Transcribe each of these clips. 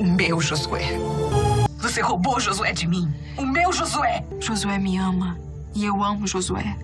O meu Josué. Você roubou Josué de mim. O meu Josué. Josué me ama. E eu amo Josué.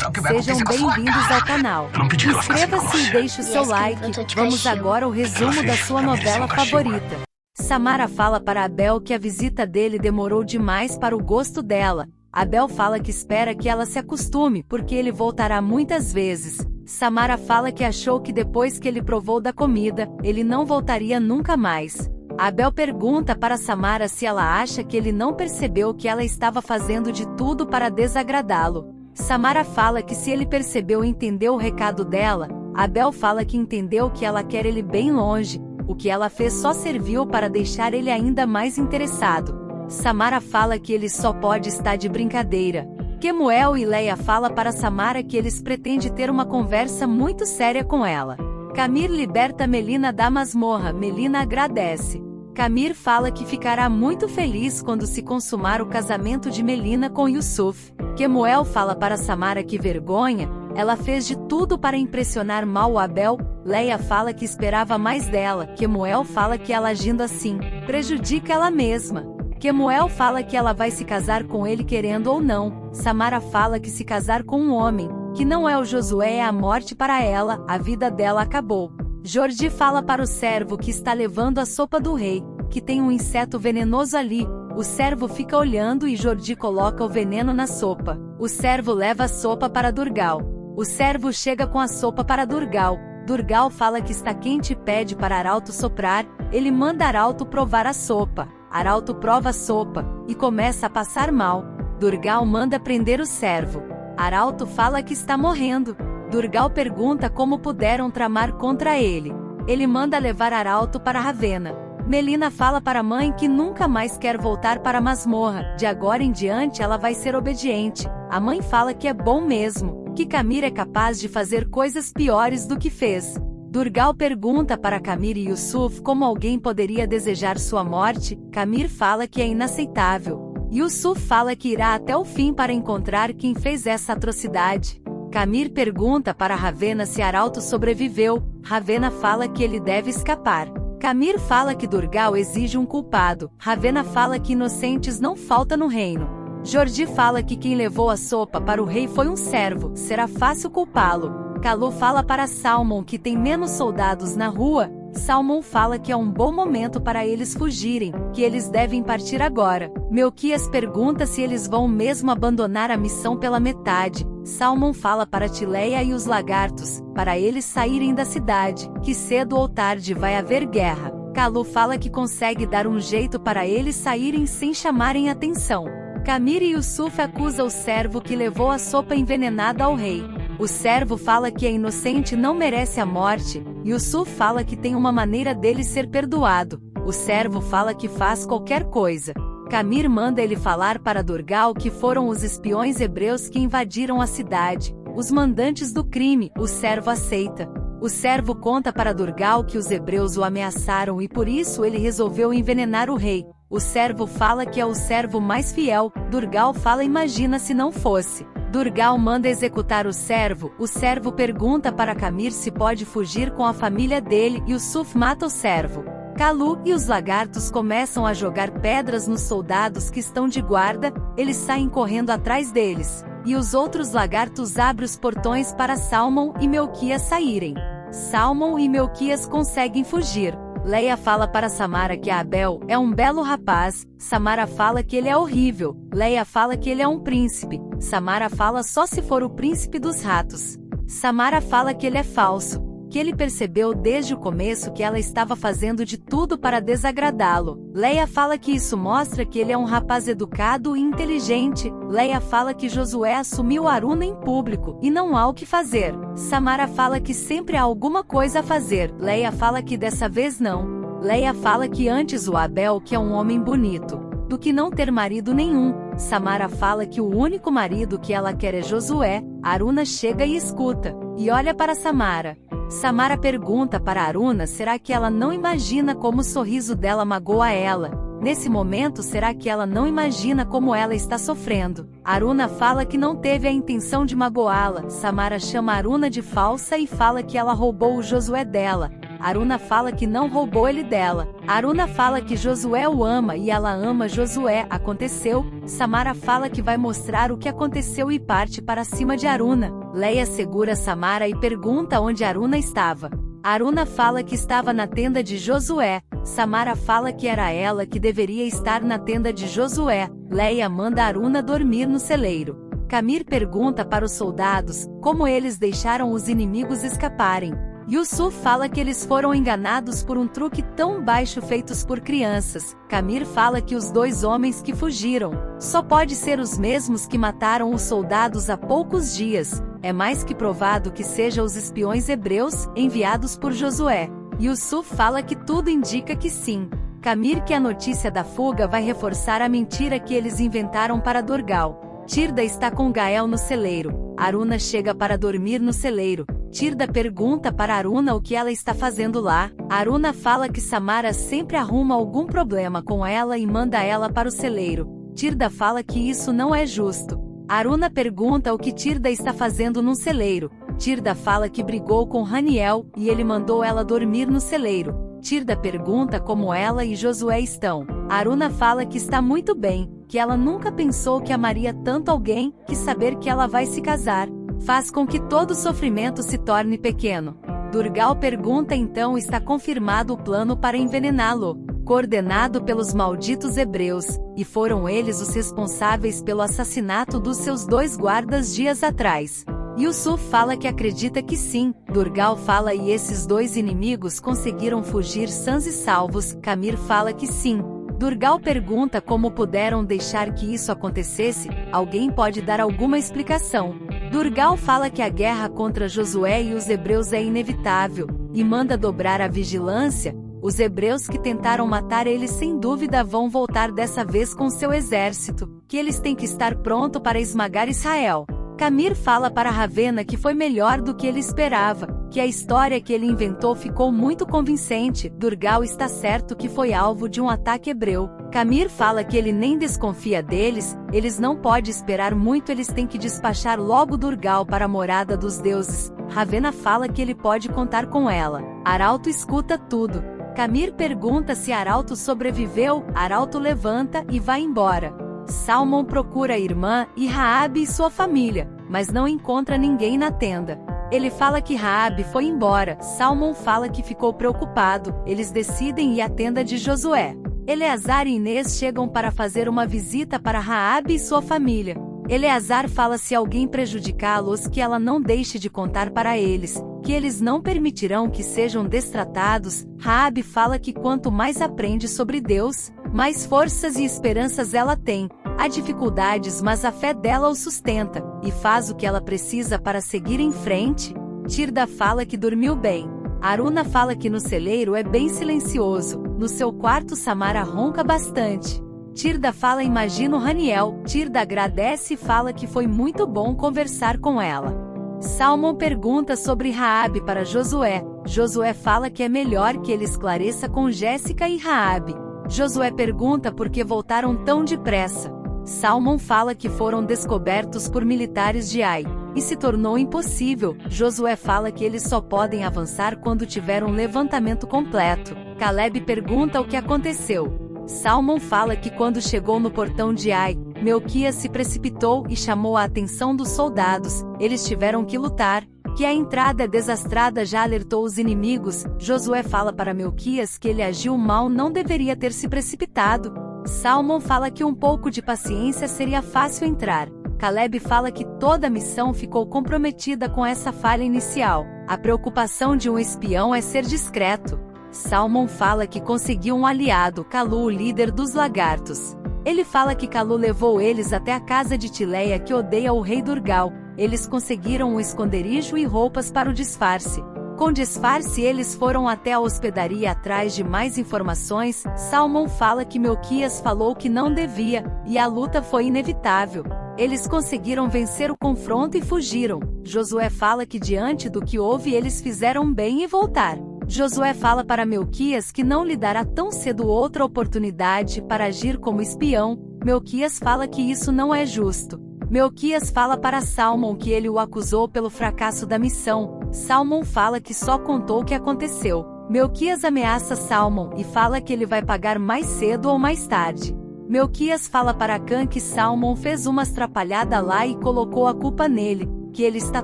O que vai Sejam acontecer com a sua bem-vindos cara? ao canal. Eu não pedi que ela ficasse com Inscreva-se e você. deixe o seu like. Vamos agora ao resumo da sua novela favorita. Samara fala para Abel que a visita dele demorou demais para o gosto dela. Abel fala que espera que ela se acostume porque ele voltará muitas vezes. Samara fala que achou que depois que ele provou da comida, ele não voltaria nunca mais. Abel pergunta para Samara se ela acha que ele não percebeu que ela estava fazendo de tudo para desagradá-lo. Samara fala que se ele percebeu e entendeu o recado dela, Abel fala que entendeu que ela quer ele bem longe, o que ela fez só serviu para deixar ele ainda mais interessado. Samara fala que ele só pode estar de brincadeira. Kemuel e Leia fala para Samara que eles pretendem ter uma conversa muito séria com ela. Camir liberta Melina da masmorra, Melina agradece. Camir fala que ficará muito feliz quando se consumar o casamento de Melina com Yusuf. Kemuel fala para Samara que vergonha, ela fez de tudo para impressionar mal o Abel. Leia fala que esperava mais dela. Kemuel fala que ela agindo assim, prejudica ela mesma. Kemuel fala que ela vai se casar com ele querendo ou não. Samara fala que se casar com um homem, que não é o Josué, é a morte para ela, a vida dela acabou. Jordi fala para o servo que está levando a sopa do rei, que tem um inseto venenoso ali. O servo fica olhando e Jordi coloca o veneno na sopa. O servo leva a sopa para Durgal. O servo chega com a sopa para Durgal. Durgal fala que está quente e pede para Arauto soprar. Ele manda Arauto provar a sopa. Arauto prova a sopa e começa a passar mal. Durgal manda prender o servo. Arauto fala que está morrendo. Durgal pergunta como puderam tramar contra ele. Ele manda levar Arauto para Ravena. Melina fala para a mãe que nunca mais quer voltar para a masmorra. De agora em diante ela vai ser obediente. A mãe fala que é bom mesmo, que Camir é capaz de fazer coisas piores do que fez. Durgal pergunta para Camir e Yusuf como alguém poderia desejar sua morte. Camir fala que é inaceitável. Yusuf fala que irá até o fim para encontrar quem fez essa atrocidade. Camir pergunta para Ravena se Arauto sobreviveu. Ravena fala que ele deve escapar. Camir fala que Durgal exige um culpado. Ravena fala que inocentes não falta no reino. Jordi fala que quem levou a sopa para o rei foi um servo, será fácil culpá-lo. Kalu fala para Salmon que tem menos soldados na rua. Salmon fala que é um bom momento para eles fugirem, que eles devem partir agora. Melquias pergunta se eles vão mesmo abandonar a missão pela metade. Salmon fala para Tileia e os lagartos, para eles saírem da cidade, que cedo ou tarde vai haver guerra. Kalu fala que consegue dar um jeito para eles saírem sem chamarem atenção. Camir e Yusuf acusa o servo que levou a sopa envenenada ao rei. O servo fala que é inocente e não merece a morte. Yusuf fala que tem uma maneira dele ser perdoado. O servo fala que faz qualquer coisa. Camir manda ele falar para Durgal que foram os espiões hebreus que invadiram a cidade, os mandantes do crime. O servo aceita. O servo conta para Durgal que os hebreus o ameaçaram e por isso ele resolveu envenenar o rei. O servo fala que é o servo mais fiel. Durgal fala imagina se não fosse. Durgal manda executar o servo pergunta para Camir se pode fugir com a família dele e Yusuf mata o servo. Kalu e os lagartos começam a jogar pedras nos soldados que estão de guarda, eles saem correndo atrás deles, e os outros lagartos abrem os portões para Salmon e Melquias saírem. Salmon e Melquias conseguem fugir. Leia fala para Samara que Abel é um belo rapaz. Samara fala que ele é horrível. Leia fala que ele é um príncipe. Samara fala só se for o príncipe dos ratos. Samara fala que ele é falso, que ele percebeu desde o começo que ela estava fazendo de tudo para desagradá-lo. Leia fala que isso mostra que ele é um rapaz educado e inteligente. Leia fala que Josué assumiu Aruna em público e não há o que fazer. Samara fala que sempre há alguma coisa a fazer. Leia fala que dessa vez não. Leia fala que antes o Abel que é um homem bonito, do que não ter marido nenhum. Samara fala que o único marido que ela quer é Josué. Aruna chega e escuta, e olha para Samara. Samara pergunta para Aruna será que ela não imagina como o sorriso dela magoa ela. Nesse momento será que ela não imagina como ela está sofrendo. Aruna fala que não teve a intenção de magoá-la. Samara chama Aruna de falsa e fala que ela roubou o Josué dela. Aruna fala que não roubou ele dela. Aruna fala que Josué o ama e ela ama Josué. Aconteceu. Samara fala que vai mostrar o que aconteceu e parte para cima de Aruna. Leia segura Samara e pergunta onde Aruna estava. Aruna fala que estava na tenda de Josué. Samara fala que era ela que deveria estar na tenda de Josué. Leia manda Aruna dormir no celeiro. Camir pergunta para os soldados como eles deixaram os inimigos escaparem. Yusuf fala que eles foram enganados por um truque tão baixo feitos por crianças. Camir fala que os 2 homens que fugiram só pode ser os mesmos que mataram os soldados há poucos dias. É mais que provado que sejam os espiões hebreus enviados por Josué. Yusuf fala que tudo indica que sim. Camir que a notícia da fuga vai reforçar a mentira que eles inventaram para Durgal. Tirda está com Gael no celeiro. Aruna chega para dormir no celeiro. Tirda pergunta para Aruna o que ela está fazendo lá. Aruna fala que Samara sempre arruma algum problema com ela e manda ela para o celeiro. Tirda fala que isso não é justo. Aruna pergunta o que Tirda está fazendo no celeiro. Tirda fala que brigou com Raniel e ele mandou ela dormir no celeiro. Tirda pergunta como ela e Josué estão. Aruna fala que está muito bem, que ela nunca pensou que amaria tanto alguém, que saber que ela vai se casar faz com que todo sofrimento se torne pequeno. Durgal pergunta então está confirmado o plano para envenená-lo, coordenado pelos malditos hebreus, e foram eles os responsáveis pelo assassinato dos seus 2 guardas dias atrás. Yusuf fala que acredita que sim. Durgal fala e esses 2 inimigos conseguiram fugir sãos e salvos. Camir fala que sim. Durgal pergunta como puderam deixar que isso acontecesse. Alguém pode dar alguma explicação? Durgal fala que a guerra contra Josué e os hebreus é inevitável, e manda dobrar a vigilância. Os hebreus que tentaram matar eles sem dúvida vão voltar dessa vez com seu exército, que eles têm que estar pronto para esmagar Israel. Camir fala para Ravena que foi melhor do que ele esperava, que a história que ele inventou ficou muito convincente. Durgal está certo que foi alvo de um ataque hebreu. Camir fala que ele nem desconfia deles, eles não podem esperar muito, eles têm que despachar logo Durgal para a morada dos deuses. Ravena fala que ele pode contar com ela. Arauto escuta tudo. Camir pergunta se Arauto sobreviveu. Arauto levanta e vai embora. Salmon procura a irmã e Raabe e sua família, mas não encontra ninguém na tenda. Ele fala que Raabe foi embora. Salmon fala que ficou preocupado. Eles decidem ir à tenda de Josué. Eleazar e Inês chegam para fazer uma visita para Raabe e sua família. Eleazar fala se alguém prejudicá-los que ela não deixe de contar para eles, que eles não permitirão que sejam destratados. Raabe fala que quanto mais aprende sobre Deus, mais forças e esperanças ela tem. Há dificuldades, mas a fé dela o sustenta, e faz o que ela precisa para seguir em frente. Tirda fala que dormiu bem. Aruna fala que no celeiro é bem silencioso. No seu quarto Samara ronca bastante. Tirda fala imagino Raniel. Tirda agradece e fala que foi muito bom conversar com ela. Salmon pergunta sobre Raabe para Josué. Josué fala que é melhor que ele esclareça com Jéssica e Raabe. Josué pergunta por que voltaram tão depressa. Salmon fala que foram descobertos por militares de Ai, e se tornou impossível. Josué fala que eles só podem avançar quando tiver um levantamento completo. Caleb pergunta o que aconteceu. Salmon fala que quando chegou no portão de Ai, Melquias se precipitou e chamou a atenção dos soldados. Eles tiveram que lutar, que a entrada é desastrada, já alertou os inimigos. Josué fala para Melquias que ele agiu mal, não deveria ter se precipitado. Salmon fala que um pouco de paciência seria fácil entrar. Caleb fala que toda a missão ficou comprometida com essa falha inicial. A preocupação de um espião é ser discreto. Salmon fala que conseguiu um aliado, Calu, o líder dos lagartos. Ele fala que Calu levou eles até a casa de Tileia, que odeia o rei Durgal. Eles conseguiram um esconderijo e roupas para o disfarce. Com disfarce eles foram até a hospedaria atrás de mais informações. Salmon fala que Melquias falou que não devia, e a luta foi inevitável. Eles conseguiram vencer o confronto e fugiram. Josué fala que diante do que houve eles fizeram bem e voltar. Josué fala para Melquias que não lhe dará tão cedo outra oportunidade para agir como espião. Melquias fala que isso não é justo. Melquias fala para Salmon que ele o acusou pelo fracasso da missão. Salmon fala que só contou o que aconteceu. Melquias ameaça Salmon e fala que ele vai pagar mais cedo ou mais tarde. Melquias fala para Khan que Salmon fez uma atrapalhada lá e colocou a culpa nele, que ele está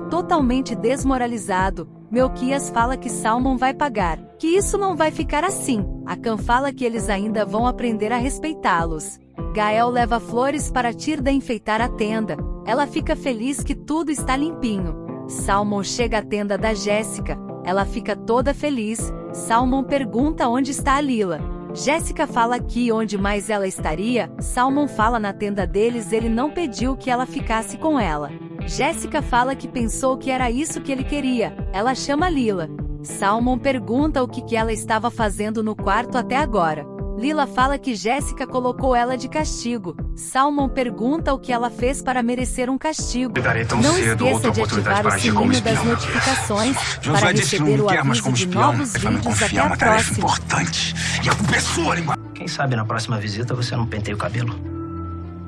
totalmente desmoralizado. Melquias fala que Salmon vai pagar, que isso não vai ficar assim. A Khan fala que eles ainda vão aprender a respeitá-los. Gael leva flores para Tirda enfeitar a tenda. Ela fica feliz que tudo está limpinho. Salmon chega à tenda da Jéssica. Ela fica toda feliz. Salmon pergunta onde está a Lila. Jéssica fala que onde mais ela estaria. Salmon fala na tenda deles, ele não pediu que ela ficasse com ela. Jéssica fala que pensou que era isso que ele queria. Ela chama Lila. Salmon pergunta o que ela estava fazendo no quarto até agora. Lila fala que Jéssica colocou ela de castigo. Salmon pergunta o que ela fez para merecer um castigo. Não esqueça de ativar o sininho das notificações para receber o aviso de novos vídeos. Até a próxima. Quem sabe na próxima visita você não penteia o cabelo?